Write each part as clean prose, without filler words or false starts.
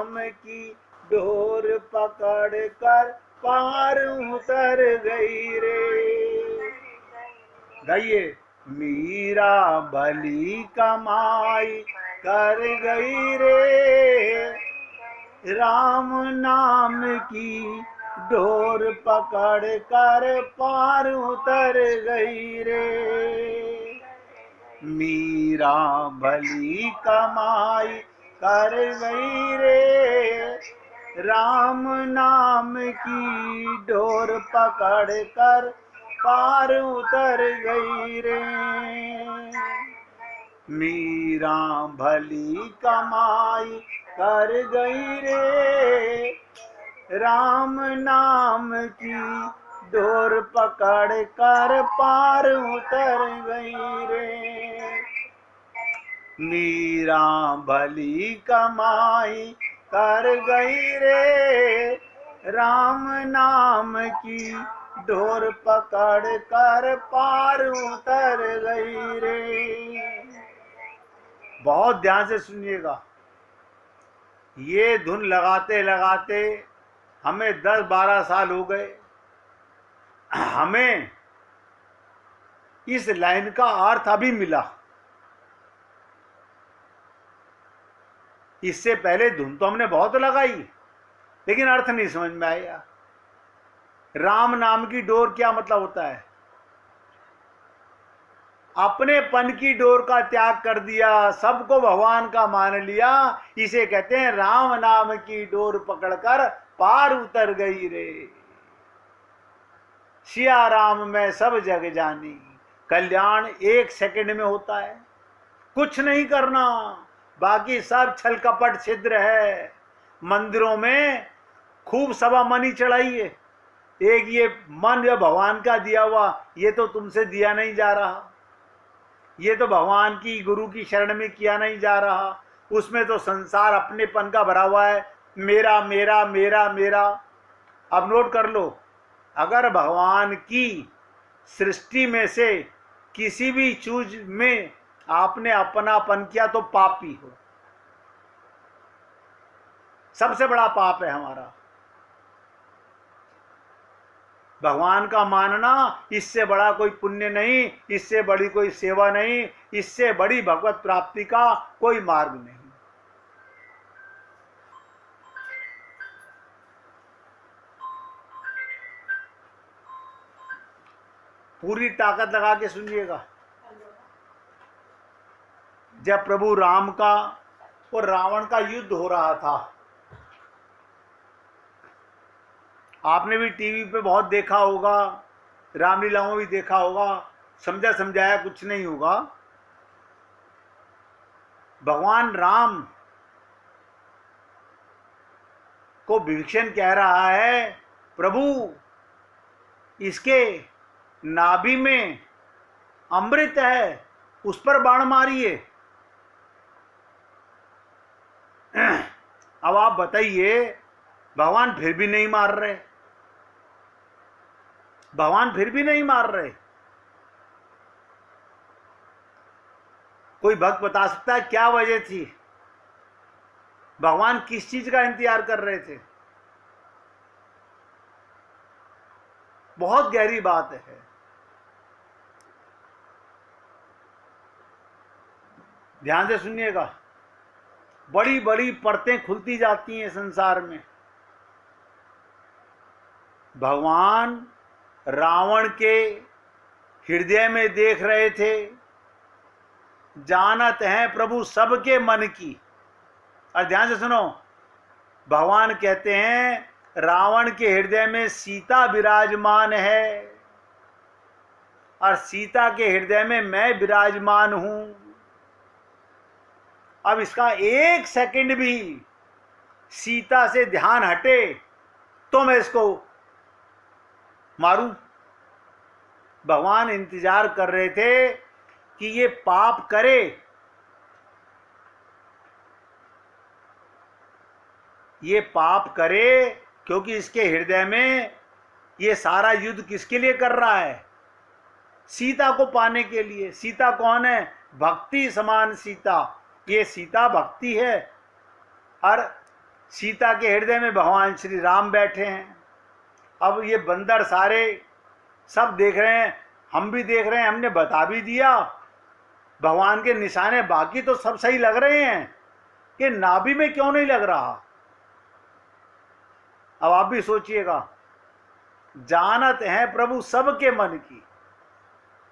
नाम की डोर पकड़ कर पार उतर गई रे। गाइए। मीरा भली कमाई कर गई रे, राम नाम की डोर पकड़ कर पार उतर गई रे। मीरा भली कमाई कर गई रे, राम नाम की डोर पकड़ कर पार उतर गई रे। मीरा भली कमाई कर गई रे, राम नाम की डोर पकड़ कर पार उतर गई रे। मीरा भली कमाई कर गई रे, राम नाम की डोर पकड़ कर पार उतर गई रे। बहुत ध्यान से सुनिएगा। ये धुन लगाते लगाते हमें 10-12 साल हो गए। हमें इस लाइन का अर्थ अभी मिला। इससे पहले धुन तो हमने बहुत लगाई, लेकिन अर्थ नहीं समझ में आया। राम नाम की डोर क्या मतलब होता है? अपने पन की डोर का त्याग कर दिया, सबको भगवान का मान लिया, इसे कहते हैं राम नाम की डोर पकड़कर पार उतर गई रे। सिया राम में सब जग जानी, कल्याण 1 सेकंड में होता है। कुछ नहीं करना, बाकी सब छल कपट छिद्र है। मंदिरों में खूब सवा मनी चढ़ाइए, एक ये मन जो भगवान का दिया हुआ, ये तो तुमसे दिया नहीं जा रहा, ये तो भगवान की गुरु की शरण में किया नहीं जा रहा, उसमें तो संसार अपनेपन का भरा हुआ है, मेरा मेरा मेरा मेरा। अब नोट कर लो, अगर भगवान की सृष्टि में से किसी भी चीज में आपने अपनापन किया तो पापी हो। सबसे बड़ा पाप है हमारा भगवान का मानना। इससे बड़ा कोई पुण्य नहीं, इससे बड़ी कोई सेवा नहीं, इससे बड़ी भगवत प्राप्ति का कोई मार्ग नहीं। पूरी ताकत लगा के सुनिएगा। जब प्रभु राम का और रावण का युद्ध हो रहा था, आपने भी टीवी पे बहुत देखा होगा, रामलीलाओं में भी देखा होगा, समझा समझाया कुछ नहीं होगा। भगवान राम को विभीषण कह रहा है, प्रभु इसके नाभि में अमृत है, उस पर बाण मारिए। अब आप बताइए, भगवान फिर भी नहीं मार रहे, भगवान फिर भी नहीं मार रहे। कोई भक्त बता सकता है क्या वजह थी? भगवान किस चीज का इंतजार कर रहे थे? बहुत गहरी बात है। ध्यान से सुनिएगा, बड़ी बड़ी परतें खुलती जाती हैं संसार में। भगवान रावण के हृदय में देख रहे थे, जानत हैं प्रभु सबके मन की। और ध्यान से सुनो, भगवान कहते हैं रावण के हृदय में सीता विराजमान है और सीता के हृदय में मैं विराजमान हूं। अब इसका 1 सेकंड भी सीता से ध्यान हटे तो मैं इसको मारूं। भगवान इंतजार कर रहे थे कि ये पाप करे, ये पाप करे, क्योंकि इसके हृदय में ये सारा युद्ध किसके लिए कर रहा है? सीता को पाने के लिए। सीता कौन है? भक्ति समान सीता। ये सीता भक्ति है और सीता के हृदय में भगवान श्री राम बैठे हैं। अब ये बंदर सारे सब देख रहे हैं, हम भी देख रहे हैं, हमने बता भी दिया भगवान के निशाने, बाकी तो सब सही लग रहे हैं, कि नाभि में क्यों नहीं लग रहा। अब आप भी सोचिएगा, जानत है प्रभु सबके मन की,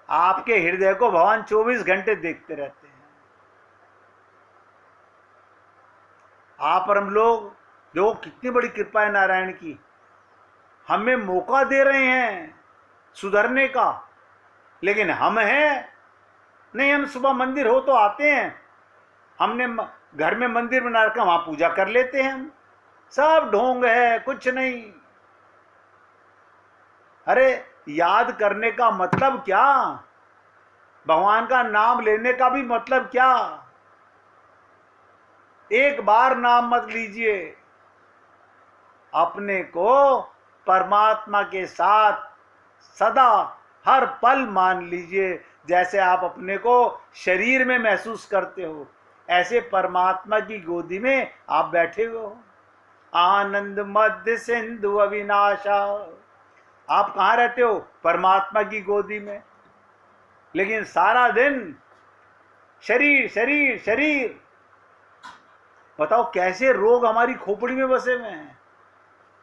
आपके हृदय को भगवान 24 घंटे देखते रहते हैं। आप और हम लोग देखो कितनी बड़ी कृपा है नारायण की, हमें मौका दे रहे हैं सुधरने का, लेकिन हम हैं नहीं, हम सुबह मंदिर हो तो आते हैं, हमने घर में मंदिर बना रखा, वहां पूजा कर लेते हैं, हम सब ढोंग है, कुछ नहीं। अरे याद करने का मतलब क्या, भगवान का नाम लेने का भी मतलब क्या। एक बार नाम मत लीजिए, अपने को परमात्मा के साथ सदा हर पल मान लीजिए। जैसे आप अपने को शरीर में महसूस करते हो, ऐसे परमात्मा की गोदी में आप बैठे हुए हो। आनंद मध्य सिंधु अविनाशा, आप कहाँ रहते हो, परमात्मा की गोदी में। लेकिन सारा दिन शरीर शरीर शरीर, बताओ कैसे रोग हमारी खोपड़ी में बसे हुए हैं।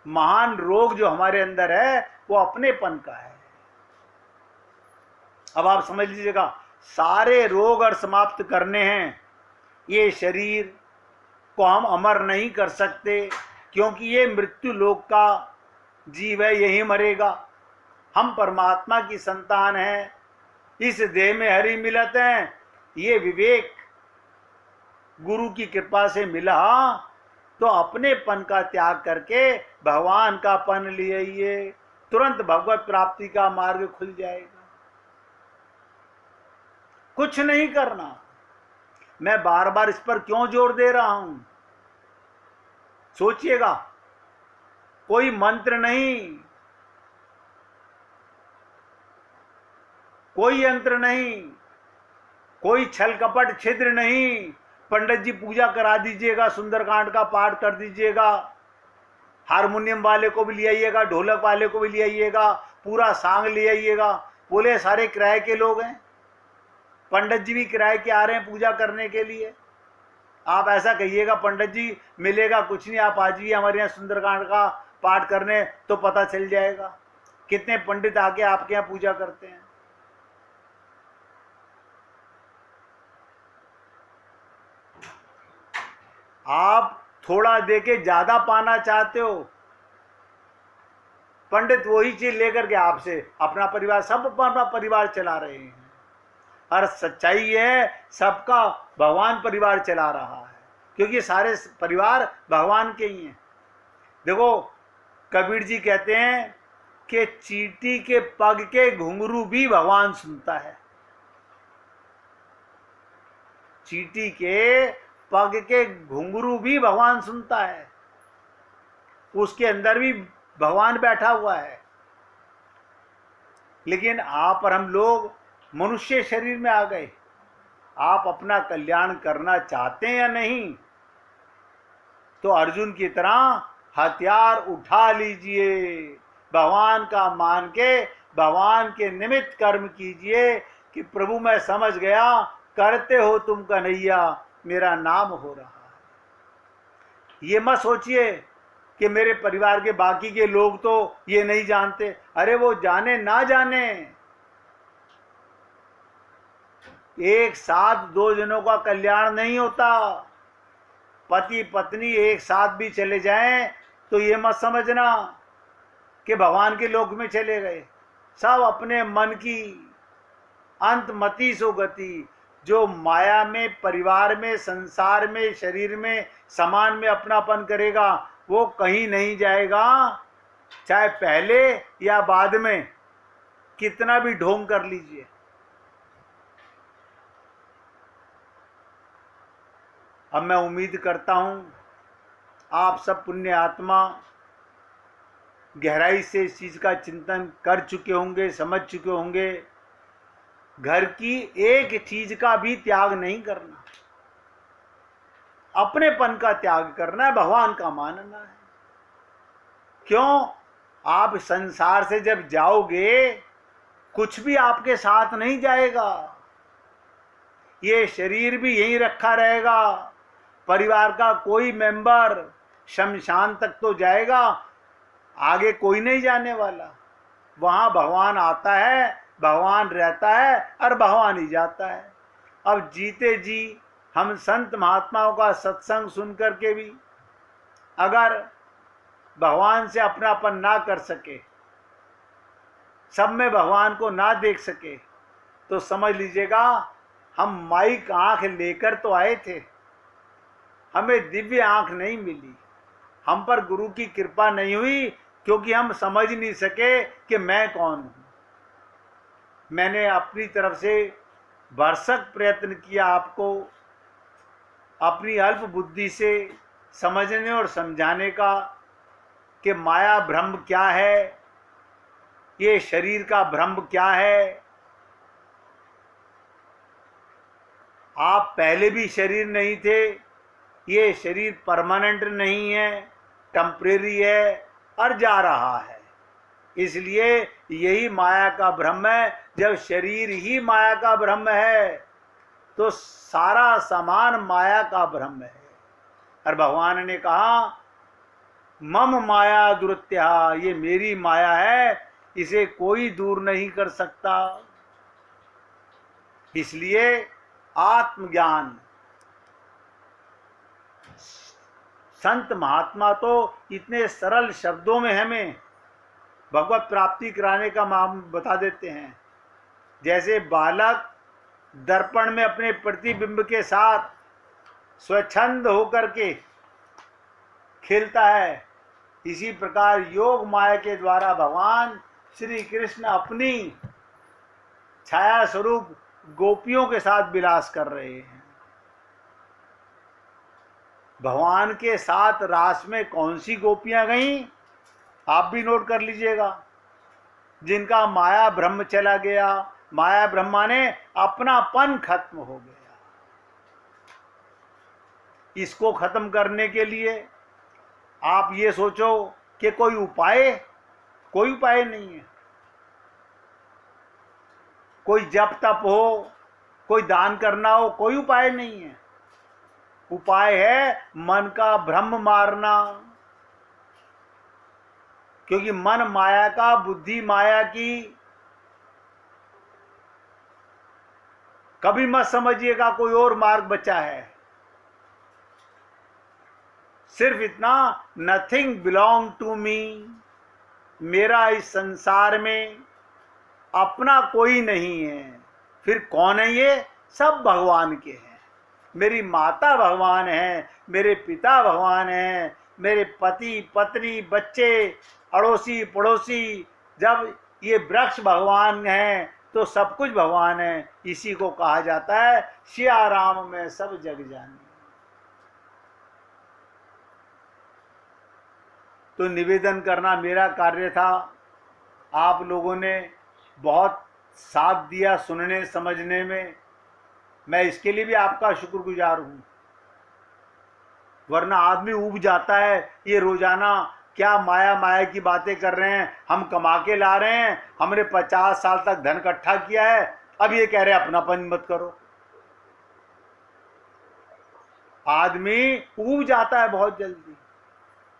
महान रोग जो हमारे अंदर है वो अपनेपन का है। अब आप समझ लीजिएगा, सारे रोग और समाप्त करने हैं। ये शरीर को हम अमर नहीं कर सकते, क्योंकि ये मृत्यु लोक का जीव है, यही मरेगा। हम परमात्मा की संतान हैं, इस देह में हरि मिलत हैं। ये विवेक गुरु की कृपा से मिला, तो अपने पन का त्याग करके भगवान का पन लिए, तुरंत भगवत प्राप्ति का मार्ग खुल जाएगा। कुछ नहीं करना। मैं बार बार इस पर क्यों जोर दे रहा हूं, सोचिएगा। कोई मंत्र नहीं, कोई यंत्र नहीं, कोई छल कपट छिद्र नहीं। पंडित जी पूजा करा दीजिएगा, सुंदरकांड का पाठ कर दीजिएगा, हारमोनियम वाले को भी ले आइएगा, ढोलक वाले को भी ले आइएगा, पूरा सांग ले आइएगा। बोले सारे किराए के लोग हैं, पंडित जी भी किराए के आ रहे हैं पूजा करने के लिए। आप ऐसा कहिएगा पंडित जी मिलेगा कुछ नहीं, आप आ जाइए हमारे यहाँ सुंदरकांड का पाठ करने, तो पता चल जाएगा कितने पंडित आके आपके यहाँ पूजा करते हैं। आप थोड़ा देके ज्यादा पाना चाहते हो, पंडित वही चीज लेकर के आपसे अपना परिवार, सब अपना परिवार चला रहे हैं। और सच्चाई है, सबका भगवान परिवार चला रहा है, क्योंकि सारे परिवार भगवान के ही हैं। देखो कबीर जी कहते हैं कि चींटी के पग के घुंघरू भी भगवान सुनता है। चींटी के पग के घुंघरू भी भगवान सुनता है, उसके अंदर भी भगवान बैठा हुआ है। लेकिन आप और हम लोग मनुष्य शरीर में आ गए। आप अपना कल्याण करना चाहते हैं या नहीं, तो अर्जुन की तरह हथियार उठा लीजिए, भगवान का मान के भगवान के निमित्त कर्म कीजिए कि प्रभु मैं समझ गया, करते हो तुम कन्हैया, मेरा नाम हो रहा है। ये मत सोचिए कि मेरे परिवार के बाकी के लोग तो ये नहीं जानते। अरे वो जाने ना जाने, एक साथ दो जनों का कल्याण नहीं होता। पति पत्नी एक साथ भी चले जाएं तो ये मत समझना कि भगवान के लोक में चले गए। सब अपने मन की अंतमति सो गति, जो माया में, परिवार में, संसार में, शरीर में, समान में अपनापन करेगा वो कहीं नहीं जाएगा। चाहे पहले या बाद में कितना भी ढोंग कर लीजिए। अब मैं उम्मीद करता हूं आप सब पुण्य आत्मा गहराई से इस चीज का चिंतन कर चुके होंगे, समझ चुके होंगे। घर की एक चीज का भी त्याग नहीं करना। अपनेपन का त्याग करना है, भगवान का मानना है। क्यों? आप संसार से जब जाओगे कुछ भी आपके साथ नहीं जाएगा, ये शरीर भी यहीं रखा रहेगा, परिवार का कोई मेंबर शमशान तक तो जाएगा, आगे कोई नहीं जाने वाला। वहां भगवान आता है, भगवान रहता है और भगवान ही जाता है। अब जीते जी हम संत महात्माओं का सत्संग सुन करके भी अगर भगवान से अपनापन ना कर सके, सब में भगवान को ना देख सके, तो समझ लीजिएगा हम माइक आंख लेकर तो आए थे, हमें दिव्य आंख नहीं मिली, हम पर गुरु की कृपा नहीं हुई, क्योंकि हम समझ नहीं सके कि मैं कौन हूं। मैंने अपनी तरफ से भरसक प्रयत्न किया आपको अपनी अल्प बुद्धि से समझने और समझाने का कि माया भ्रम क्या है, ये शरीर का भ्रम क्या है। आप पहले भी शरीर नहीं थे, ये शरीर परमानेंट नहीं है, टेम्परेरी है और जा रहा है, इसलिए यही माया का भ्रम है। जब शरीर ही माया का भ्रम है तो सारा सामान माया का भ्रम है। और भगवान ने कहा मम माया दुरत्या, ये मेरी माया है, इसे कोई दूर नहीं कर सकता। इसलिए आत्मज्ञान, संत महात्मा तो इतने सरल शब्दों में हमें भगवत प्राप्ति कराने का माम बता देते हैं। जैसे बालक दर्पण में अपने प्रतिबिंब के साथ स्वच्छंद होकर के खेलता है, इसी प्रकार योग माया के द्वारा भगवान श्री कृष्ण अपनी छाया स्वरूप गोपियों के साथ विलास कर रहे हैं। भगवान के साथ रास में कौन सी गोपियां गईं, आप भी नोट कर लीजिएगा। जिनका माया ब्रह्म चला गया, माया ब्रह्मा ने अपनापन खत्म हो गया। इसको खत्म करने के लिए आप ये सोचो कि कोई उपाय नहीं है। कोई जप तप हो, कोई दान करना हो, कोई उपाय नहीं है। उपाय है मन का भ्रम मारना, क्योंकि मन माया का, बुद्धि माया की। कभी मत समझिएगा कोई और मार्ग बचा है। सिर्फ इतना, नथिंग बिलोंग टू मी, मेरा इस संसार में अपना कोई नहीं है। फिर कौन है ये? सब भगवान के हैं। मेरी माता भगवान है, मेरे पिता भगवान हैं, मेरे पति पत्नी बच्चे अड़ोसी पड़ोसी, जब ये वृक्ष भगवान हैं तो सब कुछ भगवान है। इसी को कहा जाता है सिया राम में सब जग जानी। तो निवेदन करना मेरा कार्य था। आप लोगों ने बहुत साथ दिया सुनने समझने में, मैं इसके लिए भी आपका शुक्रगुजार हूँ। वरना आदमी ऊब जाता है, ये रोजाना क्या माया की बातें कर रहे हैं, हम कमा के ला रहे हैं, हमने 50 साल तक धन इकट्ठा किया है, अब ये कह रहे हैं अपनापन मत करो। आदमी ऊब जाता है बहुत जल्दी।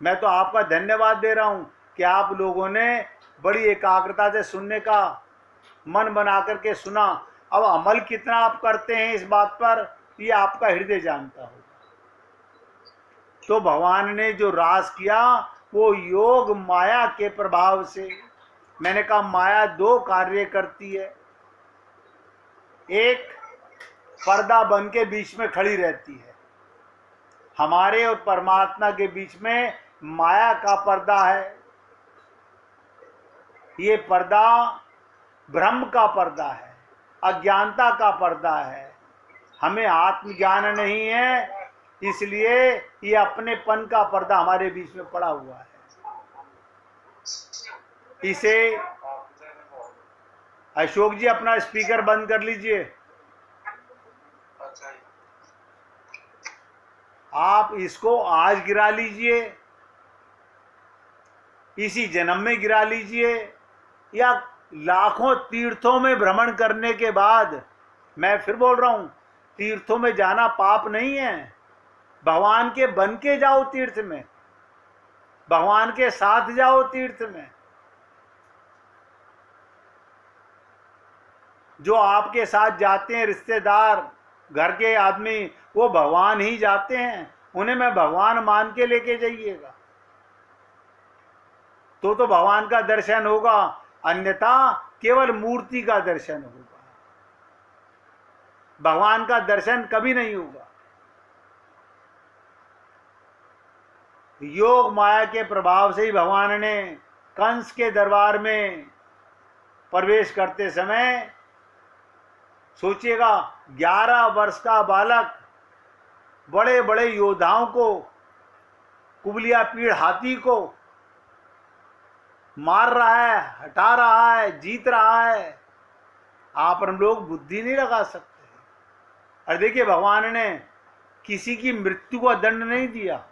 मैं तो आपका धन्यवाद दे रहा हूं कि आप लोगों ने बड़ी एकाग्रता से सुनने का मन बना करके सुना। अब अमल कितना आप करते हैं इस बात पर, ये आपका हृदय जानता होगा। तो भगवान ने जो रास किया वो योग माया के प्रभाव से। मैंने कहा माया दो कार्य करती है। एक, पर्दा बन के बीच में खड़ी रहती है। हमारे और परमात्मा के बीच में माया का पर्दा है। ये पर्दा भ्रम का पर्दा है, अज्ञानता का पर्दा है। हमें आत्मज्ञान नहीं है, इसलिए ये अपनेपन का पर्दा हमारे बीच में पड़ा हुआ है। इसे अशोक जी अपना स्पीकर बंद कर लीजिए। आप इसको आज गिरा लीजिए, इसी जन्म में गिरा लीजिए, या लाखों तीर्थों में भ्रमण करने के बाद, मैं फिर बोल रहा हूं, तीर्थों में जाना पाप नहीं है। भगवान के बन के जाओ तीर्थ में, भगवान के साथ जाओ तीर्थ में। जो आपके साथ जाते हैं रिश्तेदार, घर के आदमी, वो भगवान ही जाते हैं, उन्हें मैं भगवान मान के लेके जाइएगा, तो भगवान का दर्शन होगा, अन्यथा केवल मूर्ति का दर्शन होगा, भगवान का दर्शन कभी नहीं होगा। योग माया के प्रभाव से ही भगवान ने कंस के दरबार में प्रवेश करते समय, सोचिएगा 11 वर्ष का बालक बड़े बड़े योद्धाओं को, कुबलिया पीड़ हाथी को मार रहा है, हटा रहा है, जीत रहा है। आप हम लोग बुद्धि नहीं लगा सकते। और देखिए, भगवान ने किसी की मृत्यु का दंड नहीं दिया,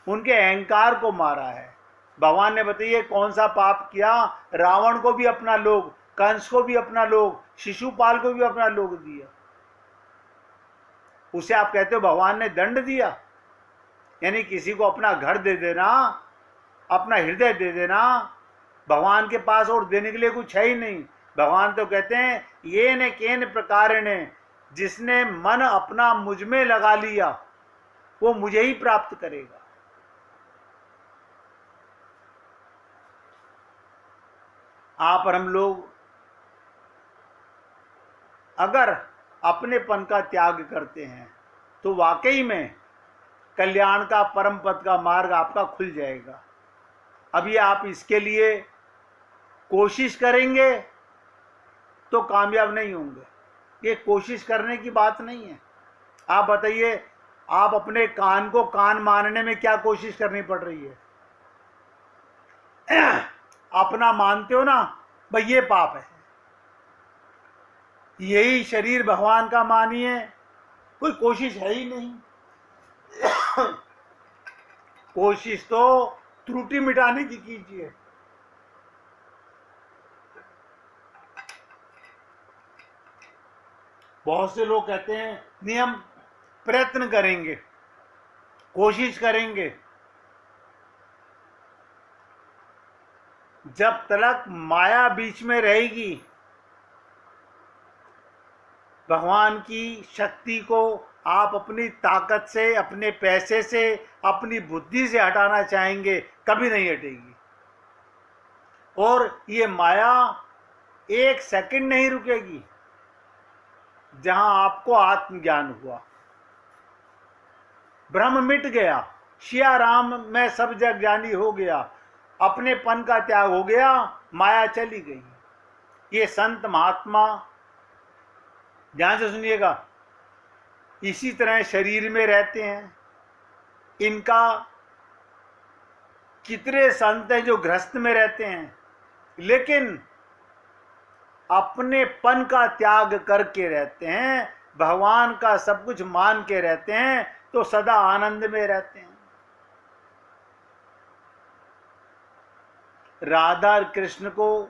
उनके अहंकार को मारा है। भगवान ने बताइए कौन सा पाप किया, रावण को भी अपना लोग, कंस को भी अपना लोग, शिशुपाल को भी अपना लोग दिया, उसे आप कहते हो भगवान ने दंड दिया? यानी किसी को अपना घर दे देना, अपना हृदय दे देना, भगवान के पास और देने के लिए कुछ है ही नहीं। भगवान तो कहते हैं ये न केन प्रकार ने, जिसने मन अपना मुझ में लगा लिया वो मुझे ही प्राप्त करेगा। आप और हम लोग अगर अपनेपन का त्याग करते हैं तो वाकई में कल्याण का परम पद का मार्ग आपका खुल जाएगा। अभी आप इसके लिए कोशिश करेंगे तो कामयाब नहीं होंगे, ये कोशिश करने की बात नहीं है। आप बताइए, आप अपने कान को कान मानने में क्या कोशिश करनी पड़ रही है? अपना मानते हो ना, भाई ये पाप है। यही शरीर भगवान का मानिए, कोई कोशिश है ही नहीं। कोशिश तो त्रुटि मिटाने की कीजिए। बहुत से लोग कहते हैं नहीं हम प्रयत्न करेंगे, कोशिश करेंगे। जब तक माया बीच में रहेगी, भगवान की शक्ति को आप अपनी ताकत से, अपने पैसे से, अपनी बुद्धि से हटाना चाहेंगे, कभी नहीं हटेगी। और ये माया एक सेकंड नहीं रुकेगी। जहां आपको आत्मज्ञान हुआ, भ्रम मिट गया, सिया राम मैं सब जग जानी हो गया, अपनेपन का त्याग हो गया, माया चली गई। ये संत महात्मा ध्यान से सुनिएगा, इसी तरह शरीर में रहते हैं। इनका कितने संत हैं जो गृहस्थ में रहते हैं, लेकिन अपनेपन का त्याग करके रहते हैं, भगवान का सब कुछ मान के रहते हैं, तो सदा आनंद में रहते हैं। राधा और कृष्ण को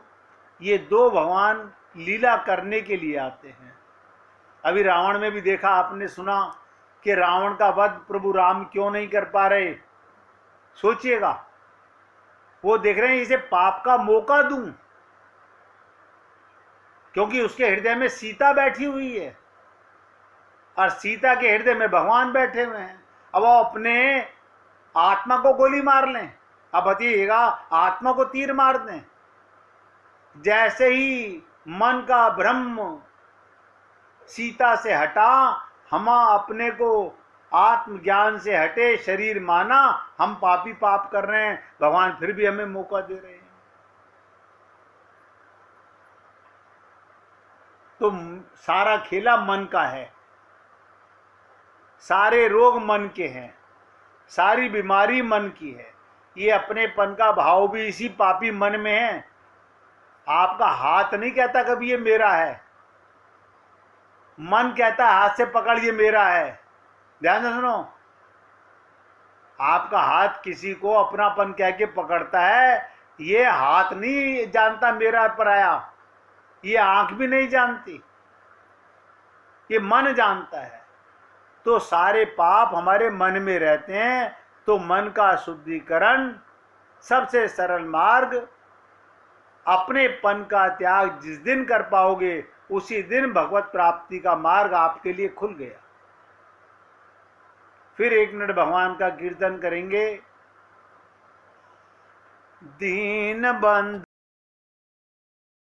ये दो भगवान लीला करने के लिए आते हैं। अभी रावण में भी देखा आपने, सुना कि रावण का वध प्रभु राम क्यों नहीं कर पा रहे। सोचिएगा, वो देख रहे हैं इसे पाप का मौका दूं, क्योंकि उसके हृदय में सीता बैठी हुई है और सीता के हृदय में भगवान बैठे हुए हैं। अब वो अपने आत्मा को गोली मार लें, अब बताइएगा आत्मा को तीर मार दें। जैसे ही मन का भ्रम सीता से हटा, हम अपने को आत्मज्ञान से हटे, शरीर माना, हम पापी पाप कर रहे हैं, भगवान फिर भी हमें मौका दे रहे हैं। तो सारा खेला मन का है, सारे रोग मन के हैं, सारी बीमारी मन की है। ये अपनेपन का भाव भी इसी पापी मन में है। आपका हाथ नहीं कहता कभी ये मेरा है, मन कहता है हाथ से पकड़ ये मेरा है। ध्यान से सुनो, आपका हाथ किसी को अपनापन कह के पकड़ता है, ये हाथ नहीं जानता मेरा पराया, ये आंख भी नहीं जानती, ये मन जानता है। तो सारे पाप हमारे मन में रहते हैं। तो मन का शुद्धिकरण सबसे सरल मार्ग, अपने पन का त्याग जिस दिन कर पाओगे उसी दिन भगवत प्राप्ति का मार्ग आपके लिए खुल गया। फिर 1 मिनट भगवान का कीर्तन करेंगे। दीन बंधु